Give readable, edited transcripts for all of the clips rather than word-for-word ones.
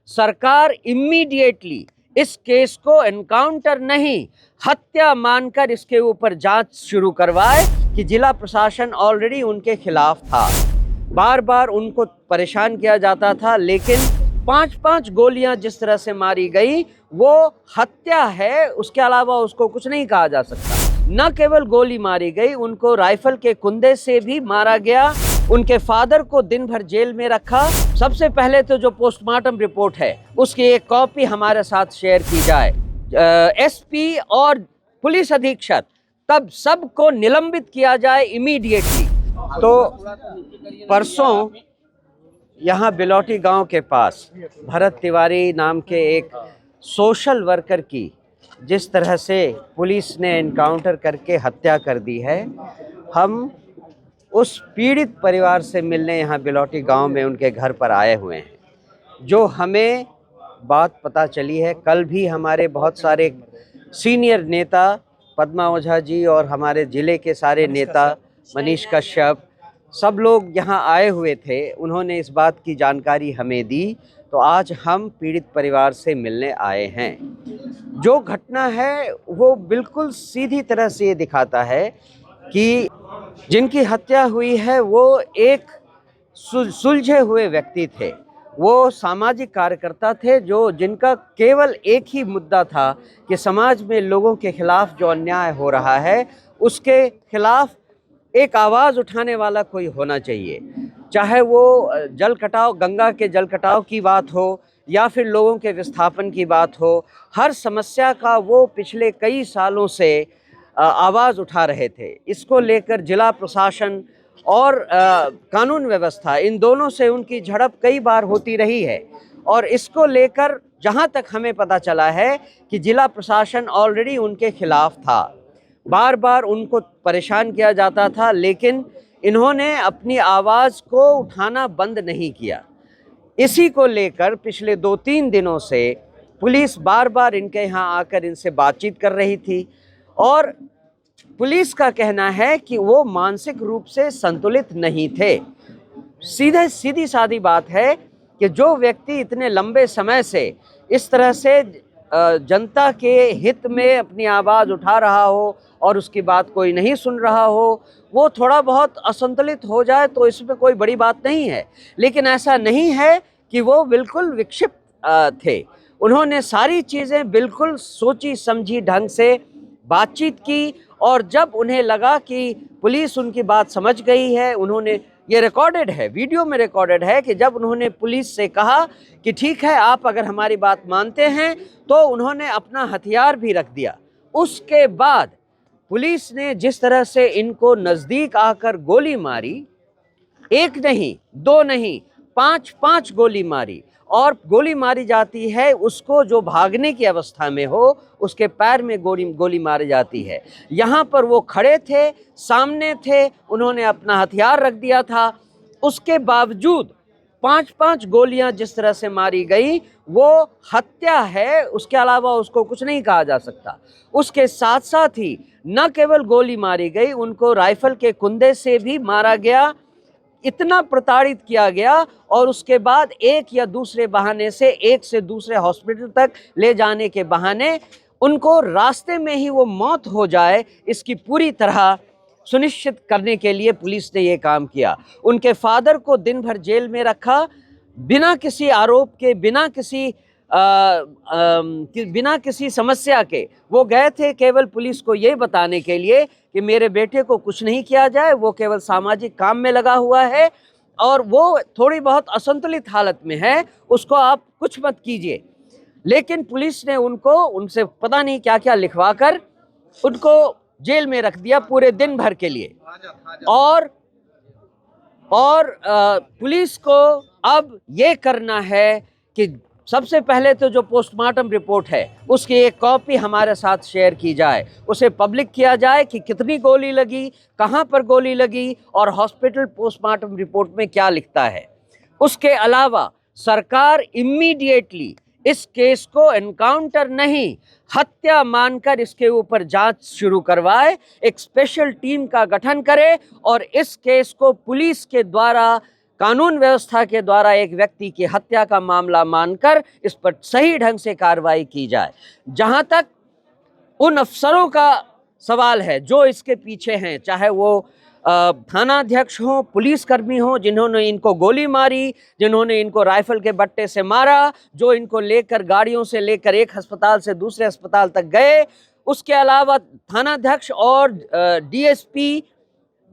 सरकार इमीडिएटली इस केस को एनकाउंटर नहीं, हत्या मानकर इसके ऊपर जांच शुरू करवाए कि जिला प्रशासन ऑलरेडी उनके खिलाफ था। बार बार उनको परेशान किया जाता था, लेकिन 5-5 गोलियां जिस तरह से मारी गई वो हत्या है, उसके अलावा उसको कुछ नहीं कहा जा सकता। न केवल गोली मारी गई, उनको राइफल के कुंदे से भी मारा गया। उनके फादर को दिन भर जेल में रखा। सबसे पहले तो जो पोस्टमार्टम रिपोर्ट है उसकी एक कॉपी हमारे साथ शेयर की जाए। एसपी और पुलिस अधीक्षक तब सबको निलंबित किया जाए इमीडिएटली। तो परसों यहाँ बिलौटी गांव के पास भरत तिवारी नाम के एक सोशल वर्कर की जिस तरह से पुलिस ने एनकाउंटर करके हत्या कर दी है, हम उस पीड़ित परिवार से मिलने यहाँ बिलौटी गांव में उनके घर पर आए हुए हैं। जो हमें बात पता चली है, कल भी हमारे बहुत सारे सीनियर नेता पद्मा ओझा जी और हमारे ज़िले के सारे नेता मनीष कश्यप सब लोग यहाँ आए हुए थे। उन्होंने इस बात की जानकारी हमें दी, तो आज हम पीड़ित परिवार से मिलने आए हैं। जो घटना है वो बिल्कुल सीधी तरह से ये दिखाता है कि जिनकी हत्या हुई है वो एक सुलझे हुए व्यक्ति थे। वो सामाजिक कार्यकर्ता थे जिनका केवल एक ही मुद्दा था कि समाज में लोगों के खिलाफ जो अन्याय हो रहा है उसके खिलाफ एक आवाज़ उठाने वाला कोई होना चाहिए। चाहे वो जल कटाव, गंगा के जल कटाव की बात हो या फिर लोगों के विस्थापन की बात हो, हर समस्या का वो पिछले कई सालों से आवाज़ उठा रहे थे। इसको लेकर जिला प्रशासन और कानून व्यवस्था, इन दोनों से उनकी झड़प कई बार होती रही है। और इसको लेकर जहां तक हमें पता चला है कि जिला प्रशासन ऑलरेडी उनके खिलाफ था। बार बार उनको परेशान किया जाता था, लेकिन इन्होंने अपनी आवाज़ को उठाना बंद नहीं किया। इसी को लेकर पिछले 2-3 दिनों से पुलिस बार बार इनके यहाँ आकर इनसे बातचीत कर रही थी और पुलिस का कहना है कि वो मानसिक रूप से संतुलित नहीं थे। सीधी सादी बात है कि जो व्यक्ति इतने लंबे समय से इस तरह से जनता के हित में अपनी आवाज़ उठा रहा हो और उसकी बात कोई नहीं सुन रहा हो, वो थोड़ा बहुत असंतुलित हो जाए तो इसमें कोई बड़ी बात नहीं है। लेकिन ऐसा नहीं है कि वो बिल्कुल विक्षिप्त थे। उन्होंने सारी चीज़ें बिल्कुल सोची समझी ढंग से बातचीत की और जब उन्हें लगा कि पुलिस उनकी बात समझ गई है, उन्होंने, ये रिकॉर्डेड है, वीडियो में रिकॉर्डेड है कि जब उन्होंने पुलिस से कहा कि ठीक है आप अगर हमारी बात मानते हैं, तो उन्होंने अपना हथियार भी रख दिया। उसके बाद पुलिस ने जिस तरह से इनको नज़दीक आकर गोली मारी, एक नहीं, दो नहीं, 5-5 गोली मारी। और गोली मारी जाती है उसको जो भागने की अवस्था में हो, उसके पैर में गोली मारी जाती है। यहाँ पर वो खड़े थे, सामने थे, उन्होंने अपना हथियार रख दिया था। उसके बावजूद 5-5 गोलियां जिस तरह से मारी गई वो हत्या है, उसके अलावा उसको कुछ नहीं कहा जा सकता। उसके साथ साथ ही न केवल गोली मारी गई, उनको राइफल के कुंदे से भी मारा गया। इतना प्रताड़ित किया गया और उसके बाद एक या दूसरे बहाने से एक से दूसरे हॉस्पिटल तक ले जाने के बहाने उनको रास्ते में ही वो मौत हो जाए, इसकी पूरी तरह सुनिश्चित करने के लिए पुलिस ने ये काम किया। उनके फादर को दिन भर जेल में रखा, बिना किसी आरोप के, बिना किसी समस्या के। वो गए थे केवल पुलिस को ये बताने के लिए कि मेरे बेटे को कुछ नहीं किया जाए, वो केवल सामाजिक काम में लगा हुआ है और वो थोड़ी बहुत असंतुलित हालत में है, उसको आप कुछ मत कीजिए। लेकिन पुलिस ने उनसे पता नहीं क्या क्या लिखवा कर उनको जेल में रख दिया पूरे दिन भर के लिए। और पुलिस को अब ये करना है कि सबसे पहले तो जो पोस्टमार्टम रिपोर्ट है उसकी एक कॉपी हमारे साथ शेयर की जाए, उसे पब्लिक किया जाए कि कितनी गोली लगी, कहाँ पर गोली लगी और हॉस्पिटल पोस्टमार्टम रिपोर्ट में क्या लिखता है। उसके अलावा सरकार इमीडिएटली इस केस को एनकाउंटर नहीं, हत्या मानकर इसके ऊपर जांच शुरू करवाए, एक स्पेशल टीम का गठन करे और इस केस को पुलिस के द्वारा कानून व्यवस्था के द्वारा एक व्यक्ति की हत्या का मामला मानकर इस पर सही ढंग से कार्रवाई की जाए। जहां तक उन अफसरों का सवाल है जो इसके पीछे हैं, चाहे वो थानाध्यक्ष हों, पुलिसकर्मी हों, जिन्होंने इनको गोली मारी, जिन्होंने इनको राइफल के बट्टे से मारा, जो इनको लेकर गाड़ियों से लेकर एक अस्पताल से दूसरे अस्पताल तक गए, उसके अलावा थानाध्यक्ष और डीएसपी,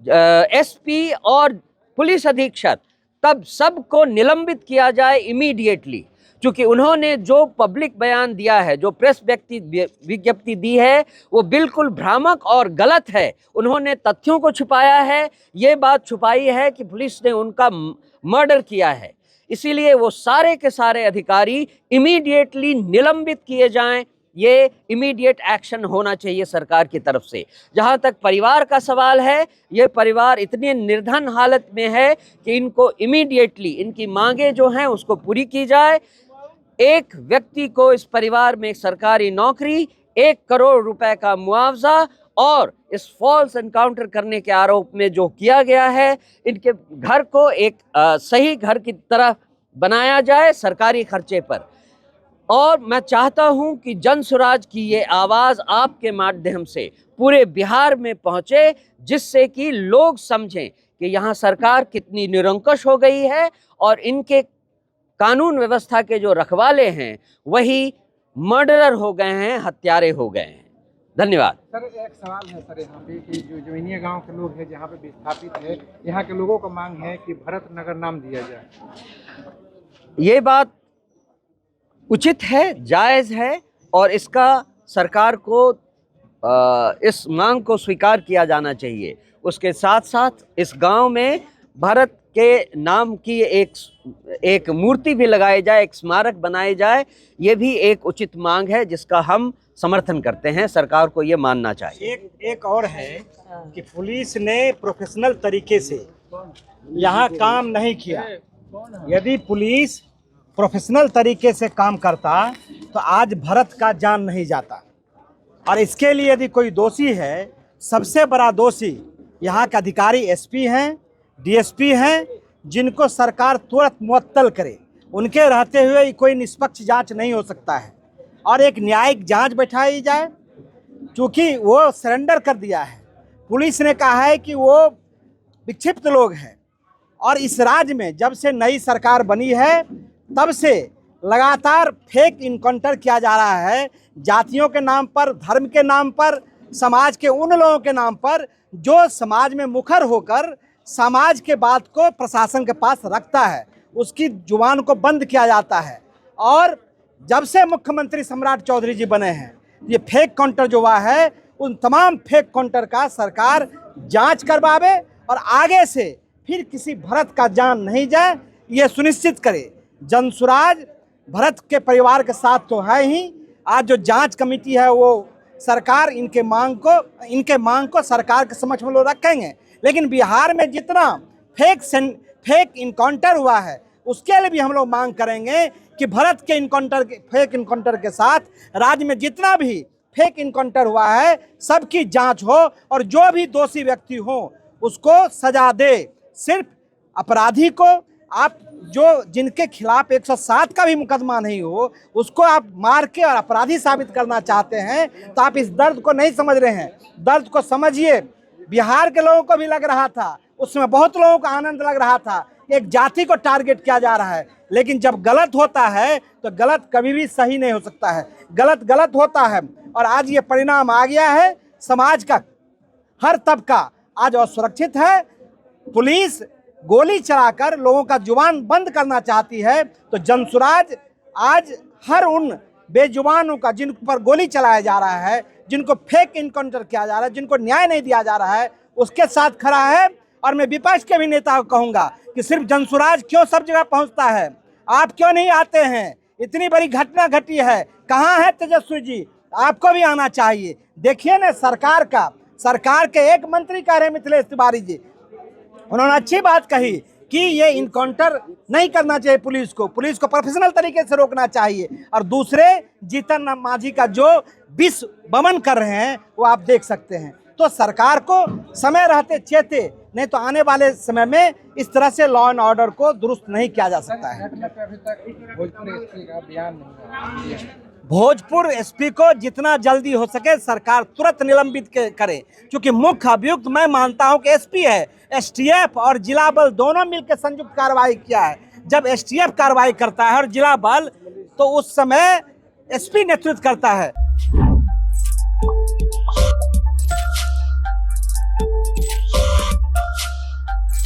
एसपी और पुलिस अधीक्षक, तब सबको निलंबित किया जाए इमीडिएटली, क्योंकि उन्होंने जो पब्लिक बयान दिया है, जो प्रेस विज्ञप्ति दी है, वो बिल्कुल भ्रामक और गलत है। उन्होंने तथ्यों को छुपाया है, ये बात छुपाई है कि पुलिस ने उनका मर्डर किया है। इसीलिए वो सारे के सारे अधिकारी इमीडिएटली निलंबित किए जाएं। ये इमीडिएट एक्शन होना चाहिए सरकार की तरफ से। जहाँ तक परिवार का सवाल है, ये परिवार इतने निर्धन हालत में है कि इनको इमीडिएटली इनकी मांगे जो हैं उसको पूरी की जाए। एक व्यक्ति को इस परिवार में सरकारी नौकरी, 1 करोड़ रुपए का मुआवजा और इस फॉल्स एनकाउंटर करने के आरोप में जो किया गया है, इनके घर को एक सही घर की तरह बनाया जाए सरकारी खर्चे पर। और मैं चाहता हूं कि जन स्वराज की ये आवाज़ आपके माध्यम से पूरे बिहार में पहुंचे, जिससे कि लोग समझें कि यहाँ सरकार कितनी निरंकुश हो गई है और इनके कानून व्यवस्था के जो रखवाले हैं वही मर्डरर हो गए हैं, हत्यारे हो गए हैं। धन्यवाद। सर, एक सवाल है सर यहाँ पे कि जो जमीनिया गांव के लोग हैं जहाँ पे विस्थापित है, यहाँ के लोगों का मांग है कि भरत नगर नाम दिया जाए। ये बात उचित है, जायज़ है और इसका सरकार को इस मांग को स्वीकार किया जाना चाहिए। उसके साथ साथ इस गांव में भारत के नाम की एक मूर्ति भी लगाई जाए, एक स्मारक बनाई जाए, ये भी एक उचित मांग है जिसका हम समर्थन करते हैं। सरकार को ये मानना चाहिए। एक और है कि पुलिस ने प्रोफेशनल तरीके से यहाँ काम नहीं किया। यदि पुलिस प्रोफेशनल तरीके से काम करता तो आज भरत का जान नहीं जाता। और इसके लिए यदि कोई दोषी है, सबसे बड़ा दोषी यहाँ के अधिकारी एसपी हैं, डीएसपी हैं, जिनको सरकार तुरंत मुअत्तल करे। उनके रहते हुए कोई निष्पक्ष जांच नहीं हो सकता है और एक न्यायिक जांच बैठाई जाए। चूँकि वो सरेंडर कर दिया है, पुलिस ने कहा है कि वो विक्षिप्त लोग हैं। और इस राज्य में जब से नई सरकार बनी है तब से लगातार फेक इनकाउंटर किया जा रहा है, जातियों के नाम पर, धर्म के नाम पर, समाज के उन लोगों के नाम पर जो समाज में मुखर होकर समाज के बात को प्रशासन के पास रखता है, उसकी जुबान को बंद किया जाता है। और जब से मुख्यमंत्री सम्राट चौधरी जी बने हैं, ये फेक काउंटर जो हुआ है, उन तमाम फेक काउंटर का सरकार जांच करवावे और आगे से फिर किसी भरत का जान नहीं जाए, ये सुनिश्चित करे। जनसुराज भरत के परिवार के साथ तो है ही। आज जो जांच कमेटी है वो सरकार इनके मांग को सरकार के समक्ष में लोग रखेंगे। लेकिन बिहार में जितना फेक इनकाउंटर हुआ है, उसके लिए भी हम लोग मांग करेंगे कि भरत के फेक इनकाउंटर के साथ राज्य में जितना भी फेक इनकाउंटर हुआ है सबकी जांच हो और जो भी दोषी व्यक्ति हो उसको सजा दे। सिर्फ अपराधी को आप जिनके खिलाफ 107 का भी मुकदमा नहीं हो, उसको आप मार के और अपराधी साबित करना चाहते हैं, तो आप इस दर्द को नहीं समझ रहे हैं। दर्द को समझिए। बिहार के लोगों को भी लग रहा था, उसमें बहुत लोगों को आनंद लग रहा था, एक जाति को टारगेट किया जा रहा है। लेकिन जब गलत होता है तो गलत कभी भी सही नहीं हो सकता है, गलत होता है। और आज ये परिणाम आ गया है। समाज का हर तबका आज असुरक्षित है। पुलिस गोली चलाकर लोगों का जुबान बंद करना चाहती है, तो जनसुराज आज हर उन बेजुबानों का, जिन पर गोली चलाया जा रहा है, जिनको फेक इनकाउंटर किया जा रहा है, जिनको न्याय नहीं दिया जा रहा है, उसके साथ खड़ा है। और मैं विपक्ष के भी नेताओं को कहूँगा कि सिर्फ जनसुराज क्यों सब जगह पहुँचता है, आप क्यों नहीं आते हैं? इतनी बड़ी घटना घटी है, कहाँ है तेजस्वी जी? आपको भी आना चाहिए। देखिए ना, सरकार के एक मंत्री कह रहे मिथिलेश तिवारी जी, उन्होंने अच्छी बात कही कि ये इनकाउंटर नहीं करना चाहिए, पुलिस को प्रोफेशनल तरीके से रोकना चाहिए। और दूसरे जीतन राम मांझी का जो विष बमन कर रहे हैं वो आप देख सकते हैं। तो सरकार को समय रहते चेते नहीं तो आने वाले समय में इस तरह से लॉ एंड ऑर्डर को दुरुस्त नहीं किया जा सकता है। घटना पे अभी तक भोजपुर एसपी का बयान नहीं है। भोजपुर एसपी को जितना जल्दी हो सके सरकार तुरंत निलंबित करे, क्योंकि मुख्य अभियुक्त मैं मानता हूं कि एसपी है। एसटीएफ और जिला बल दोनों मिलकर संयुक्त कार्रवाई किया है। जब एसटीएफ कार्रवाई करता है और जिला बल, तो उस समय एसपी नेतृत्व करता है।